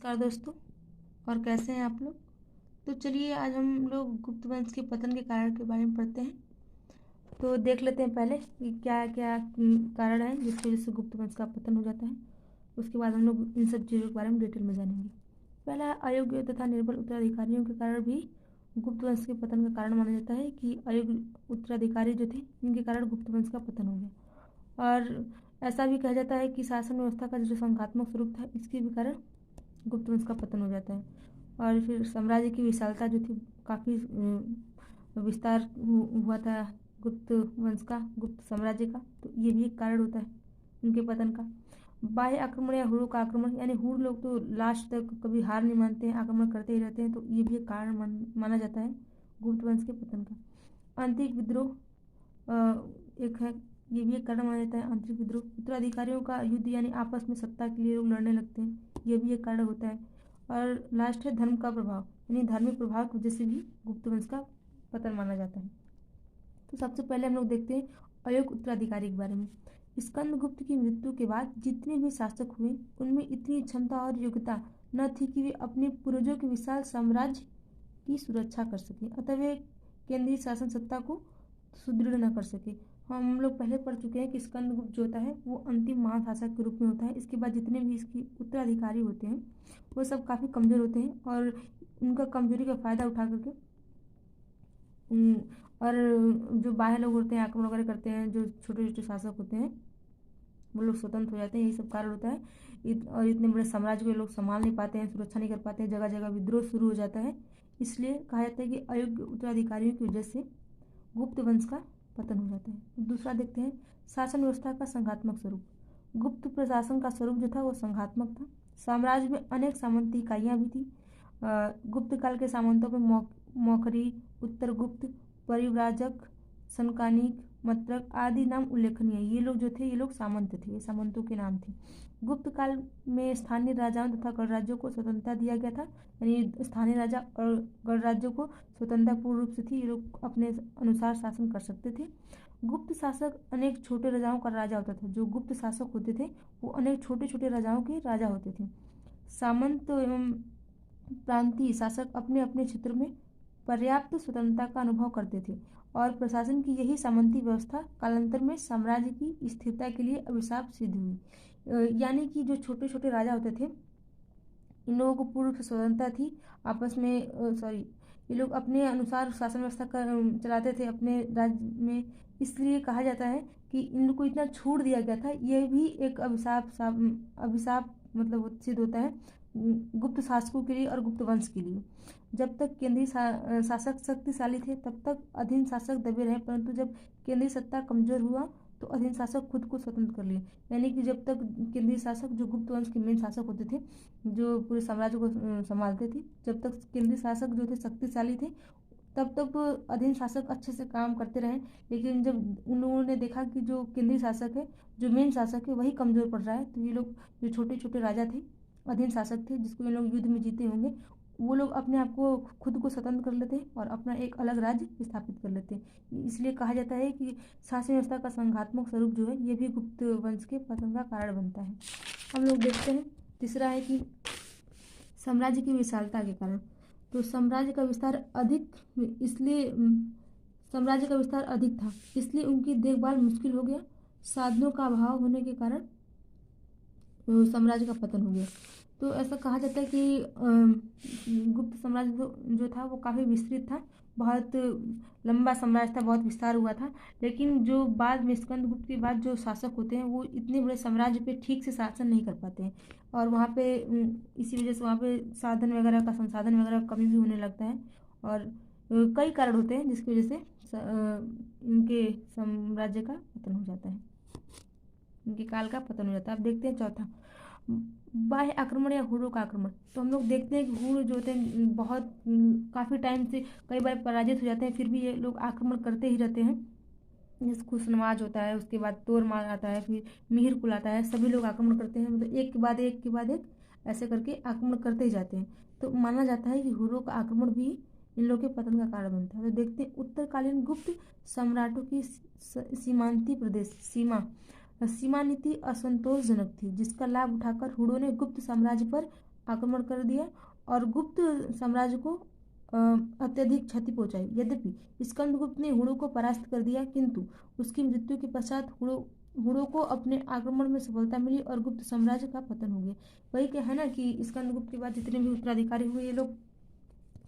नमस्कार दोस्तों। और कैसे हैं आप लोग। तो चलिए आज हम लोग गुप्त वंश के पतन के कारण के बारे में पढ़ते हैं। तो देख लेते हैं पहले कि क्या क्या कारण है जिसकी वजह से गुप्त वंश का पतन हो जाता है। उसके बाद हम लोग इन सब चीज़ों के बारे में डिटेल में जानेंगे। पहला, अयोग्य तथा निर्बल उत्तराधिकारियों के कारण भी गुप्त वंश के पतन का कारण माना जाता है कि अयोग्य उत्तराधिकारी जो थे इनके कारण गुप्त वंश का पतन हो गया। और ऐसा भी कहा जाता है कि शासन व्यवस्था का जो संघात्मक स्वरूप था इसके भी कारण गुप्त वंश का पतन हो जाता है। और फिर साम्राज्य की विशालता जो थी काफ़ी विस्तार हुआ था गुप्त वंश का, गुप्त साम्राज्य का, तो ये भी एक कारण होता है उनके पतन का। बाह्य आक्रमण या हुरों का आक्रमण, यानी हुर लोग तो लास्ट तक कभी हार नहीं मानते हैं, आक्रमण करते ही रहते हैं, तो ये भी एक कारण माना जाता है गुप्त वंश के पतन का। आंतरिक विद्रोह एक है, ये भी एक कारण माना जाता है। आंतरिक विद्रोह, उत्तराधिकारियों का युद्ध यानी आपस में सत्ता के लिए लोग लड़ने लगते हैं, ये भी एक कारण होता है। और लास्ट है धर्म का प्रभाव, यानी धार्मिक प्रभाव की वजह से भी गुप्त वंश का पतन माना जाता है। तो सबसे पहले हम लोग देखते हैं अयोग्य उत्तराधिकारी के बारे में। स्कंदगुप्त की मृत्यु के बाद जितने भी शासक हुए उनमें इतनी क्षमता और योग्यता न थी कि वे अपने पूर्वजों के विशाल साम्राज्य की सुरक्षा कर सके, अतः वे केंद्रीय शासन सत्ता को सुदृढ़ न कर सके। हम लोग पहले पढ़ चुके हैं कि स्कंदगुप्त जो होता है वो अंतिम महाशासक के रूप में होता है। इसके बाद जितने भी इसके उत्तराधिकारी होते हैं वो सब काफ़ी कमज़ोर होते हैं और उनका कमजोरी का फ़ायदा उठा करके और जो बाहर लोग होते हैं आक्रमण वगैरह करते हैं, जो छोटे छोटे शासक होते हैं वो लोग स्वतंत्र हो जाते हैं, यही सब कारण होता है। और इतने बड़े साम्राज्य को लोग संभाल नहीं पाते हैं, सुरक्षा नहीं कर पाते हैं, जगह जगह विद्रोह शुरू हो जाता है। इसलिए कहा जाता है कि अयोग्य उत्तराधिकारियों की वजह से गुप्त वंश का पतन हो जाता है। दूसरा देखते हैं शासन व्यवस्था का संघात्मक स्वरूप। गुप्त प्रशासन का स्वरूप जो था वो संघात्मक था। साम्राज्य में अनेक सामंती इकाइयाँ भी थी। गुप्त काल के सामंतों में मौखरी, उत्तरगुप्त, परिव्राजक, सनकानिक, मत्रक आदि नाम उल्लेखनीय है। ये लोग जो थे ये लोग सामंत थे, ये सामंतों के नाम थे। गुप्त काल में स्थानीय राजाओं तथा गणराज्यों को स्वतंत्रता दिया गया था, यानी स्थानीय राजा और गणराज्यों को स्वतंत्रता पूर्ण रूप से थी, ये लोग अपने अनुसार शासन कर सकते थे। गुप्त शासक अनेक छोटे राजाओं का राजा होता था। जो गुप्त शासक होते थे वो अनेक छोटे छोटे राजाओं के राजा होते थे। सामंत एवं प्रांतीय शासक अपने अपने क्षेत्र में पर्याप्त स्वतंत्रता का अनुभव करते थे और प्रशासन की यही सामंती व्यवस्था कालांतर में साम्राज्य की स्थिरता के लिए अभिशाप सिद्ध हुई। यानी कि जो छोटे छोटे राजा होते थे इन लोगों को पूर्ण स्वतंत्रता थी आपस में, ये लोग अपने अनुसार शासन व्यवस्था कर चलाते थे अपने राज्य में। इसलिए कहा जाता है कि इन लोग को इतना छूट दिया गया था, यह भी एक अभिशाप मतलब सिद्ध होता है गुप्त शासकों के लिए और गुप्त वंश के लिए। जब तक केंद्रीय शासक शक्तिशाली थे तब तक अधीन शासक दबे रहे, परंतु जब केंद्रीय सत्ता कमजोर हुआ तो अधीन शासक खुद को स्वतंत्र कर लिए। यानी कि जब तक केंद्रीय शासक जो गुप्त वंश के मेन शासक होते थे जो पूरे साम्राज्य को संभालते थे, जब तक केंद्रीय शासक जो थे शक्तिशाली थे तब तक अधीन शासक अच्छे से काम करते रहे। लेकिन जब उन लोगों ने देखा कि जो केंद्रीय शासक है, जो मेन शासक है वही कमज़ोर पड़ रहा है, तो ये लोग जो छोटे छोटे राजा थे, अधीन शासक थे जिसको ये लोग युद्ध में जीते होंगे, वो लोग अपने आप को खुद को स्वतंत्र कर लेते हैं और अपना एक अलग राज्य स्थापित कर लेते हैं। इसलिए कहा जाता है कि शासन व्यवस्था का संघात्मक स्वरूप जो है ये भी गुप्त वंश के पतन का कारण बनता है। हम लोग देखते हैं तीसरा है कि साम्राज्य की विशालता के कारण। तो साम्राज्य का विस्तार अधिक था, इसलिए उनकी देखभाल मुश्किल हो गया। साधनों का अभाव होने के कारण साम्राज्य का पतन हो गया। तो ऐसा कहा जाता है कि गुप्त साम्राज्य जो था वो काफ़ी विस्तृत था, बहुत लंबा साम्राज्य था, बहुत विस्तार हुआ था। लेकिन जो बाद में स्कंदगुप्त के बाद जो शासक होते हैं वो इतने बड़े साम्राज्य पे ठीक से शासन नहीं कर पाते हैं और वहाँ पे इसी वजह से वहाँ पे साधन वगैरह का, संसाधन वगैरह का कमी भी होने लगता है। और कई कारण होते हैं जिसकी वजह से इनके साम्राज्य का पतन हो जाता है, इनके काल का पतन हो जाता है। अब देखते हैं चौथा, बाह्य आक्रमण या हुरों का आक्रमण। तो हम लोग देखते हैं कि हुर जो होते हैं बहुत काफ़ी टाइम से कई बार पराजित हो जाते हैं, फिर भी ये लोग आक्रमण करते ही रहते हैं। जैसे खुशनवाज होता है, उसके बाद तोरमाल आता है, फिर मिहिर कुल आता है, सभी लोग आक्रमण करते हैं, मतलब एक के बाद एक के बाद एक ऐसे करके आक्रमण करते ही जाते हैं। तो माना जाता है कि हुरों का आक्रमण भी इन लोगों के पतन का कारण बनता है। तो देखते हैं उत्तरकालीन गुप्त सम्राटों की सीमांती प्रदेश सीमा नीति असंतोषजनक थी, जिसका लाभ उठाकर हुरों ने गुप्त साम्राज्य पर आक्रमण कर दिया और गुप्त साम्राज्य को अत्यधिक क्षति पहुंचाई। यद्यपि स्कंदगुप्त ने हुणों को परास्त कर दिया, किंतु उसकी मृत्यु के पश्चात हुणों को अपने आक्रमण में सफलता मिली और गुप्त साम्राज्य का पतन हो गया। वही क्या है ना कि स्कंदगुप्त के बाद जितने भी उत्तराधिकारी हुए ये लोग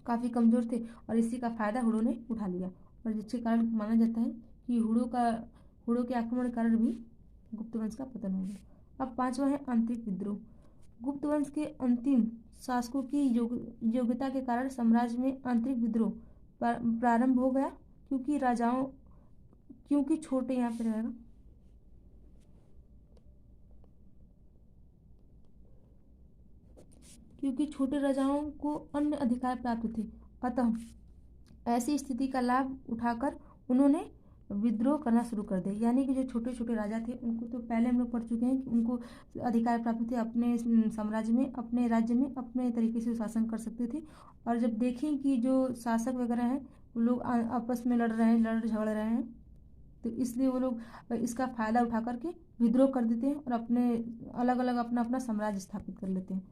काफ़ी कमज़ोर थे और इसी का फायदा हुणों ने उठा लिया, और जिसके कारण माना जाता है कि हुणों के आक्रमण के कारण भी गुप्त वंश का पतन हो गया। अब पांचवा है आंतरिक विद्रोह। गुप्त वंश के अंतिम शासकों की योग्यता के कारण साम्राज्य में आंतरिक विद्रोह प्रारंभ हो गया, क्योंकि छोटे यहाँ पे रहेगा क्योंकि छोटे राजाओं को अन्य अधिकार प्राप्त थे। अतः ऐसी स्थिति का लाभ उठाकर उन्होंने विद्रोह करना शुरू कर दिया। यानी कि जो छोटे छोटे राजा थे उनको तो पहले हम लोग पढ़ चुके हैं कि उनको अधिकार प्राप्त थे, अपने साम्राज्य में, अपने राज्य में अपने तरीके से शासन कर सकते थे। और जब देखें कि जो शासक वगैरह हैं वो लोग आपस में लड़ झगड़ रहे हैं, तो इसलिए वो लोग इसका फ़ायदा उठा करके विद्रोह कर देते हैं और अपने अलग अलग अपना अपना साम्राज्य स्थापित कर लेते हैं।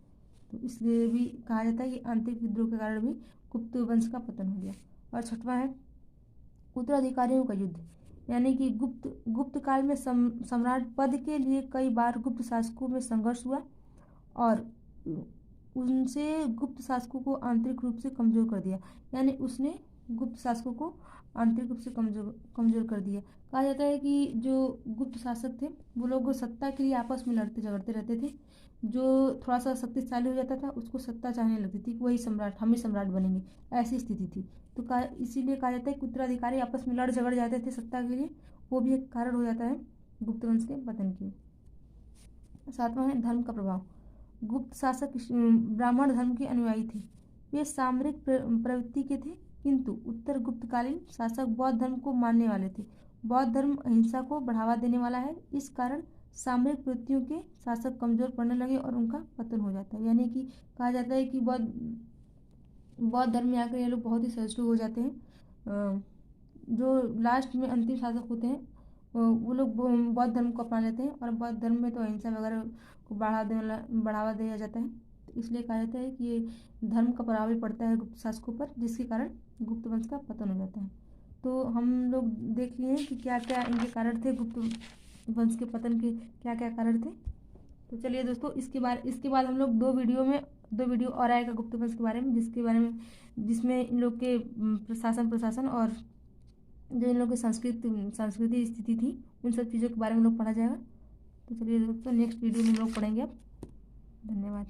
तो इसलिए भी कहा जाता है कि आंतरिक विद्रोह के कारण भी गुप्त वंश का पतन हो गया। और छठवां है उत्तराधिकारियों का युद्ध। यानी कि गुप्त काल में सम्राट पद के लिए कई बार गुप्त शासकों में संघर्ष हुआ और उनसे गुप्त शासकों को आंतरिक रूप से कमजोर कर दिया। यानी उसने गुप्त शासकों को आंतरिक रूप से कमजोर कर दिया। कहा जाता है कि जो गुप्त शासक थे वो लोग सत्ता के लिए आपस में लड़ते झगड़ते रहते थे। जो थोड़ा सा शक्तिशाली हो जाता था उसको सत्ता चाहने लगती थी कि वही सम्राट, हम ही सम्राट बनेंगे, ऐसी स्थिति थी। तो इसीलिए कहा जाता है कि उत्तराधिकारी आपस में लड़ झगड़ जाते थे सत्ता के लिए, वो भी एक कारण हो जाता है गुप्त वंश के पतन की। सातवां है धर्म का प्रभाव। गुप्त शासक ब्राह्मण धर्म के अनुयायी थे, वे सामरिक प्रवृत्ति के थे, किंतु उत्तर गुप्तकालीन शासक बौद्ध धर्म को मानने वाले थे। बौद्ध धर्म अहिंसा को बढ़ावा देने वाला है, इस कारण सामरिक प्रवृत्तियों के शासक कमजोर पड़ने लगे और उनका पतन हो जाता है। यानी कि कहा जाता है कि बौद्ध धर्म में आकर ये लोग बहुत ही सहिष्णु हो जाते हैं। जो लास्ट में अंतिम शासक होते हैं वो लोग बौद्ध धर्म को अपना लेते हैं, और बौद्ध धर्म में तो अहिंसा वगैरह को बढ़ावा दिया जाता है। तो इसलिए कहा जाता है कि ये धर्म का प्रभाव भी पड़ता है गुप्त शासकों पर, जिसके कारण गुप्त वंश का पतन हो जाता है। तो हम लोग देख लिए कि क्या क्या इनके कारण थे, गुप्त वंश के पतन के क्या क्या कारण थे। तो चलिए दोस्तों, इसके बाद हम लोग दो वीडियो और आएगा गुप्त वंश के बारे में, जिसमें इन लोग के प्रशासन और जो इन लोग की संस्कृति स्थिति थी उन सब चीज़ों के बारे में लोग पढ़ा जाएगा। तो चलिए दोस्तों, नेक्स्ट वीडियो में हम लोग पढ़ेंगे अब। धन्यवाद।